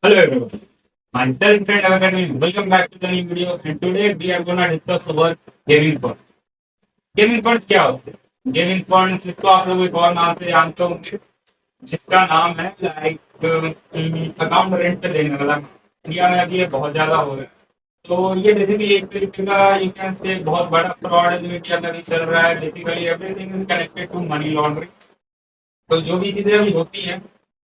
Hello everyone, myself friend Academy. Welcome back to the new video and today we are gonna discuss about gaming funds. Gaming funds क्या होते हैं? Gaming funds इसको आप लोग एक और नाम से जानते होंगे जिसका नाम है लाइक अकाउंट रेंट पे देने वाला। इंडिया में अभी ये बहुत ज्यादा हो रहा है। तो ये बेसिकली एक तरीके का यू कैन से बहुत बड़ा फ्रॉड है जो इंडिया में भी चल रहा है। Basically everything is connected to money laundering. तो जो भी चीजें अभी होती हैं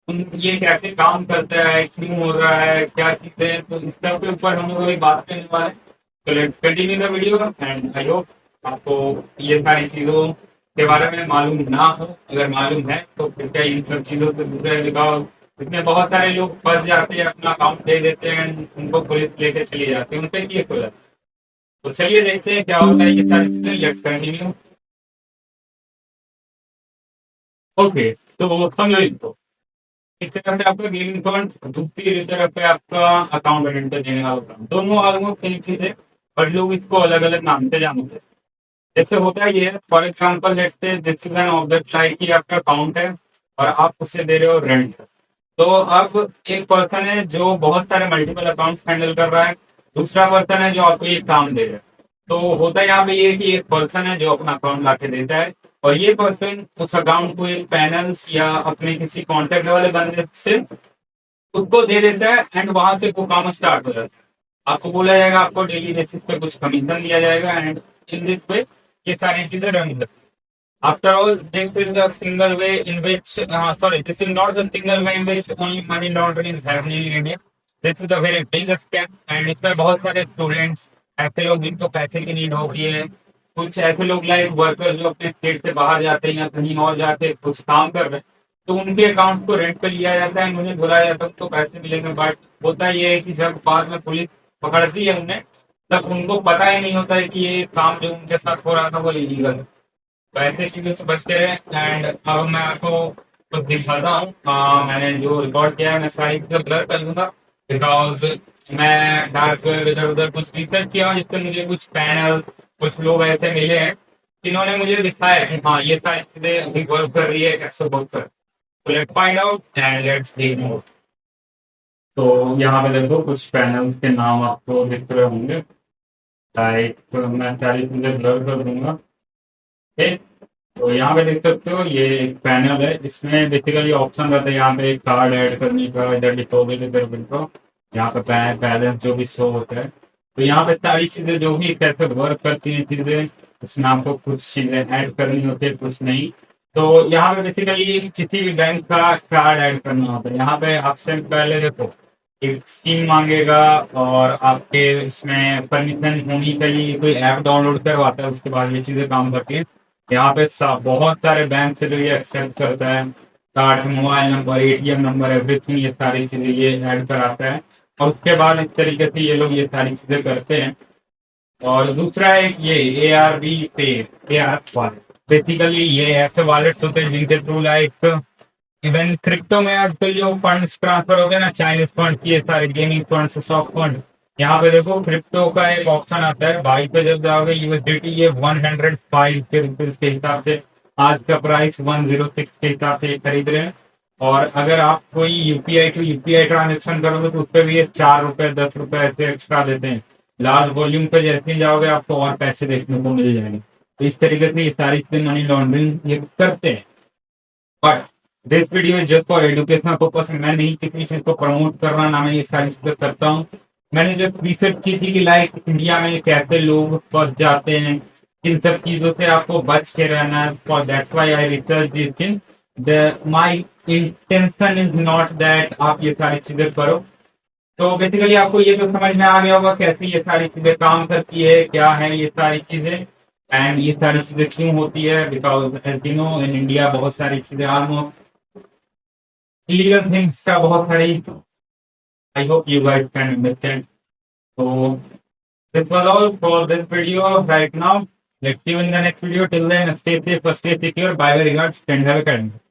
ये कैसे काम करता है, क्यों हो रहा है, क्या चीजें हैं, तो इस सब के ऊपर हम लोग अभी बात करने वाले हैं। तो let's continue the video and I hope आपको ये सारी चीजों के बारे में मालूम ना हो। अगर मालूम है तो फिर क्या इन सब चीजों से दूसरे लगाओ। इसमें बहुत सारे लोग फंस जाते हैं, अपना अकाउंट दे देते हैं, उनको पुलिस लेके चली जाती है, उनके केस हो जाता है। तो चलिए देखते हैं क्या होता है ये सारी चीजें। Let's continue. ओके, तो समझो इनको। एक तरफ से आपका गेमिंग अकाउंट, दूसरी तरफ पे आपका अकाउंट रेंट देने वाला अकाउंट, दोनों ऑलमोस्ट सेम चीज है पर लोग इसको अलग अलग नाम से जानते हैं। जैसे होता है ये, for example let's say this is an object like कि आपका अकाउंट है और आप उससे दे रहे हो रेंट। तो अब एक पर्सन है जो बहुत सारे मल्टीपल अकाउंट्स हैंडल कर रहा है, दूसरा पर्सन है जो आपको ये काम दे रहा है। तो होता है यहाँ पे ये कि एक पर्सन है जो अपना अकाउंट ला के देता है और ये पर्सन उस अकाउंट को एक पैनल्स या अपने किसी कॉन्टेक्ट वाले बंदे से उसको दे देता है एंड वहां से वो काम स्टार्ट हो जाता है। आपको बोला जाएगा, आपको डेली बेसिस पे कुछ कमीशन दिया जाएगा एंड इन दिस वे ये सारी चीजें रन होती है। After all, this is the single way in which, this is not the single way in which only money laundering is happening in India. This is a very big scam and इसमें बहुत सारे students ऐसे लोग जिनको पैसे की need होती है, कुछ ऐसे लोग लाइक वर्कर जो अपने स्टेट से बाहर जाते हैं या कहीं और जाके कुछ काम कर रहे हैं, तो उनके अकाउंट को रेंट पे लिया जाता है, उन्हें बुलाया जाता है, उनको पैसे मिलेंगे। बट होता ये है कि जब बाद में पुलिस पकड़ती है उन्हें, तब उनको पता ही नहीं होता है कि ये काम जो उनके साथ हो रहा था वो इलीगल है। तो ऐसे चीजों से बचते रहे एंड अब मैं आपको कुछ दिखाता हूँ। मैंने जो रिकॉर्ड किया है मैं सारी चीजें ब्लर कर लूंगा बिकॉज मैं डार्क वेब इधर उधर कुछ रिसर्च किया जिससे मुझे कुछ पैनल, कुछ लोग ऐसे मिले हैं जिन्होंने मुझे दिखाया कि हाँ ये सारी चीजें अभी वर्क कर रही है, कैसे वर्क कर। तो let's find out and let's read more. तो यहाँ पे देखो कुछ पैनल्स के नाम आपको दिख रहे होंगे। लाइक मैं सारी चीजें ब्लर कर दूंगा। ओके, तो यहाँ पे देख सकते हो ये एक पैनल है, इसमें बेसिकली ऑप्शन रहता है यहाँ पे कार्ड ऐड करने का, इधर डिपॉजिट, इधर विड्रॉ, यहाँ पे बैलेंस जो भी शो होता है। तो यहाँ पे सारी चीजें जो भी कैसे वर्क करती हैं चीजें, इसमें आपको कुछ चीजें ऐड करनी होती है, कुछ नहीं। तो यहाँ पे बेसिकली किसी भी बैंक का कार्ड ऐड करना होता है। यहाँ पे आपसे पहले देखो एक सिम मांगेगा और आपके इसमें परमिशन होनी चाहिए, कोई ऐप डाउनलोड करवाता है, उसके बाद ये चीजें काम करती है। यहाँ पे बहुत सारे बैंक से जो ये एक्सेप्ट करता है, card, mobile number, ATM number, everything, ये सारी चीजें ये ऐड कराता है और उसके बाद इस तरीके से ये लोग ये सारी चीजें करते हैं। और दूसरा एक ये ARB वॉलेट, बेसिकली ये ऐसे वॉलेट्स होते हैं जिनके थ्रू लाइक इवन क्रिप्टो में आजकल जो फंड्स ट्रांसफर होते हैं ना, चाइनीज फंड, ये सारे गेमिंग फंड, स्टॉक फंड, यहाँ पे देखो क्रिप्टो का एक ऑप्शन आता है, बाई पे जब जाओगे यूएसडीटी ये 105 के रुपीज के हिसाब से, आज का प्राइस 106 के हिसाब से खरीद रहे हैं। और अगर आप कोई यूपीआई टू यूपीआई ट्रांजेक्शन करोगे तो उस पर भी ये 4 रुपए 10 रुपए ऐसे एक्स्ट्रा देते हैं। लार्ज वॉल्यूम पे जैसे ही जाओगे आपको और पैसे देखने को मिल जाएंगे। तो इस तरीके से ये सारी चीजें मनी लॉन्ड्रिंग ये करते हैं। But this video is just for educational purpose. मैं नहीं किसी चीज को प्रमोट कर रहा, ना मैं ये सारी चीजें करता हूँ। मैंने जस्ट रिसर्च की थी कि लाइक इंडिया में कैसे लोग फंस जाते हैं, इन सब चीजों से आपको बच के रहना है। For that's why I research this thing. My intention is not that आप ये सारी चीजें करो। तो बेसिकली आपको ये तो समझ में आ गया होगा कैसे ये सारी चीजें काम करती है, क्या है ये सारी चीजें एंड ये सारी चीजें क्यों होती है। Because as you know in India बहुत सारी चीजें ऑलमोस्ट illegal things का बहुत सारी। I hope you guys can understand. So this was all for this video right now. Let's see you in the next video. Till then, stay safe, stay secure. Bye bye, regards, and have a good day.